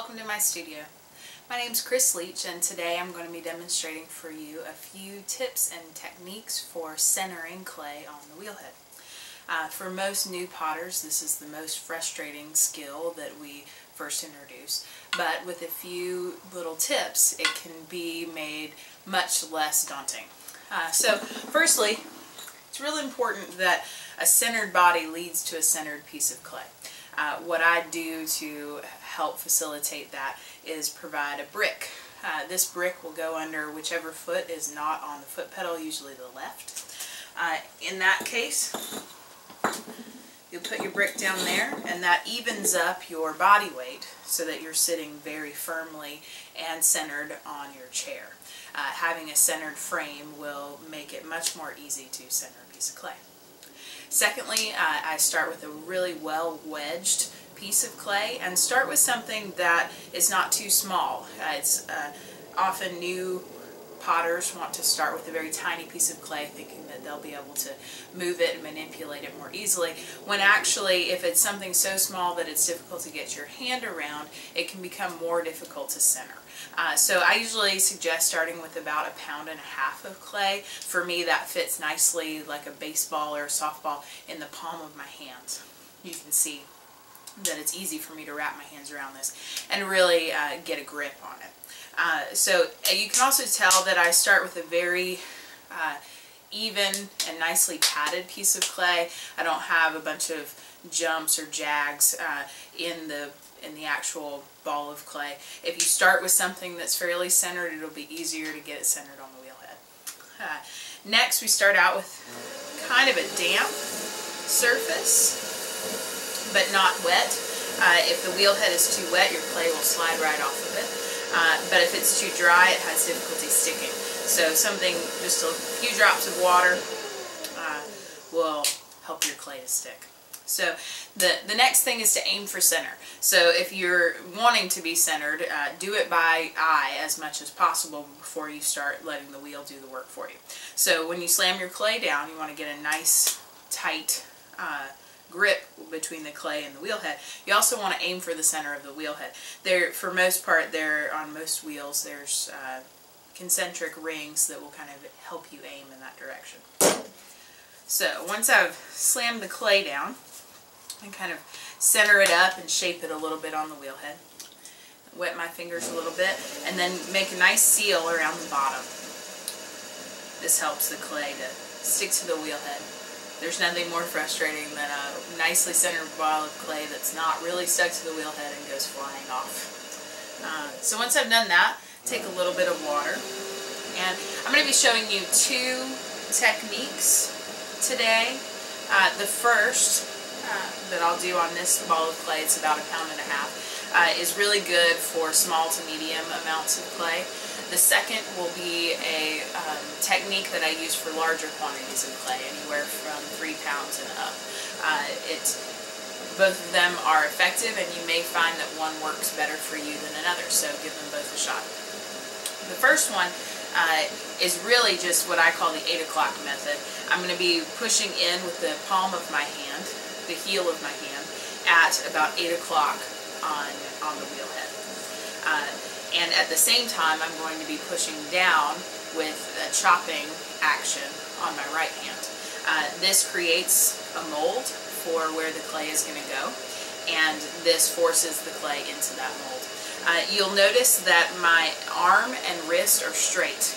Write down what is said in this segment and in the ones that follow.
welcome to my studio. My name's Chris Leach, and today I'm going to be demonstrating for you a few tips and techniques for centering clay on the wheelhead. For most new potters, this is the most frustrating skill that we first introduce, but with a few little tips it can be made much less daunting. So firstly, it's really important that a centered body leads to a centered piece of clay. What I do to help facilitate that is provide a brick. This brick will go under whichever foot is not on the foot pedal, usually the left. In that case, you put your brick down there, and that evens up your body weight so that you're sitting very firmly and centered on your chair. Having a centered frame will make it much more easy to center a piece of clay. Secondly, I start with a really well wedged piece of clay, and start with something that is not too small. Often new potters want to start with a very tiny piece of clay, thinking that they'll be able to move it and manipulate it more easily, when actually if it's something so small that it's difficult to get your hand around, it can become more difficult to center. So I usually suggest starting with about 1.5 pounds of clay. For me, that fits nicely like a baseball or a softball in the palm of my hand. You can see that it's easy for me to wrap my hands around this and really get a grip on it. So you can also tell that I start with a very even and nicely padded piece of clay. I don't have a bunch of jumps or jags in the actual ball of clay. If you start with something that's fairly centered, it'll be easier to get it centered on the wheelhead. Next, we start out with kind of a damp surface, but not wet. If the wheelhead is too wet, your clay will slide right off of it. But if it's too dry, it has difficulty sticking. So something, just a few drops of water will help your clay to stick. So the next thing is to aim for center. So if you're wanting to be centered, do it by eye as much as possible before you start letting the wheel do the work for you. So when you slam your clay down, you want to get a nice tight grip between the clay and the wheelhead. You also want to aim for the center of the wheelhead. For most part, on most wheels, there's concentric rings that will kind of help you aim in that direction. So once I've slammed the clay down, and kind of center it up and shape it a little bit on the wheelhead. Wet my fingers a little bit, and then make a nice seal around the bottom. This helps the clay to stick to the wheelhead. There's nothing more frustrating than a nicely centered ball of clay that's not really stuck to the wheelhead and goes flying off. So once I've done that, take a little bit of water, and I'm going to be showing you 2 techniques today. The first that I'll do on this ball of clay, it's about 1.5 pounds, is really good for small to medium amounts of clay. The second will be a technique that I use for larger quantities of clay, anywhere from 3 pounds and up. Both of them are effective, and you may find that one works better for you than another, so give them both a shot. The first one is really just what I call the 8 o'clock method. I'm going to be pushing in with the palm of my hand, the heel of my hand, at about 8 o'clock on the wheelhead. And at the same time, I'm going to be pushing down with a chopping action on my right hand. This creates a mold for where the clay is going to go, and this forces the clay into that mold. You'll notice that my arm and wrist are straight.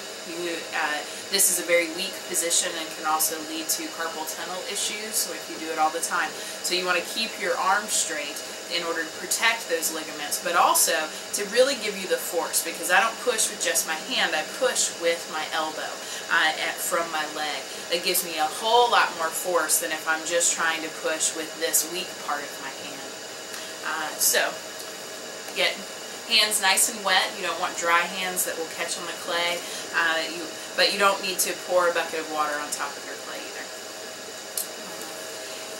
This is a very weak position and can also lead to carpal tunnel issues if you do it all the time. So you want to keep your arm straight in order to protect those ligaments, but also to really give you the force, because I don't push with just my hand, I push with my elbow from my leg. That gives me a whole lot more force than if I'm just trying to push with this weak part of my hand. So get hands nice and wet. You don't want dry hands that will catch on the clay, but you don't need to pour a bucket of water on top of your clay either.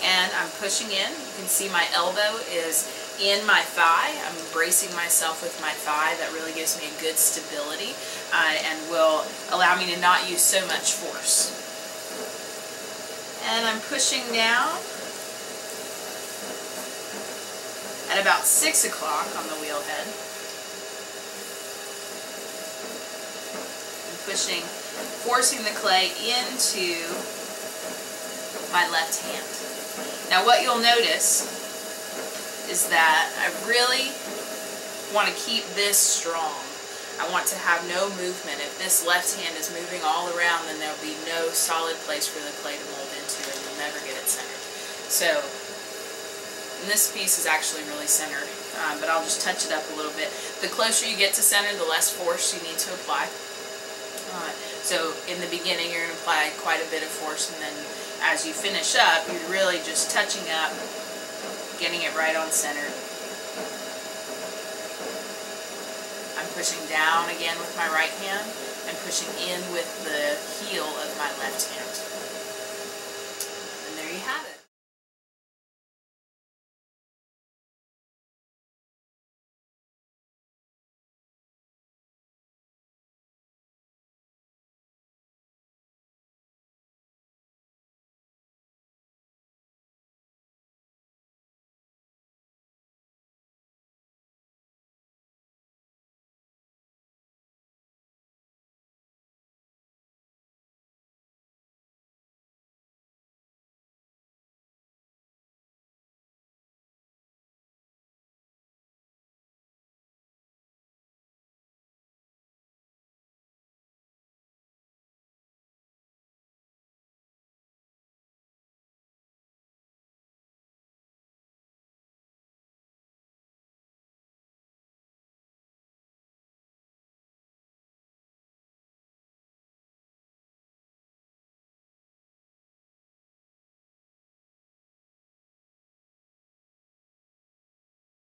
And I'm pushing in. You can see my elbow is in my thigh. I'm bracing myself with my thigh. That really gives me a good stability and will allow me to not use so much force. And I'm pushing down at about 6 o'clock on the wheelhead. forcing the clay into my left hand. Now what you'll notice is that I really want to keep this strong. I want to have no movement. If this left hand is moving all around, then there'll be no solid place for the clay to mold into, and you'll never get it centered. So, and this piece is actually really centered, but I'll just touch it up a little bit. The closer you get to center, the less force you need to apply. So in the beginning, you're going to apply quite a bit of force, and then as you finish up, you're really just touching up, getting it right on center. I'm pushing down again with my right hand and pushing in with the heel of my left hand.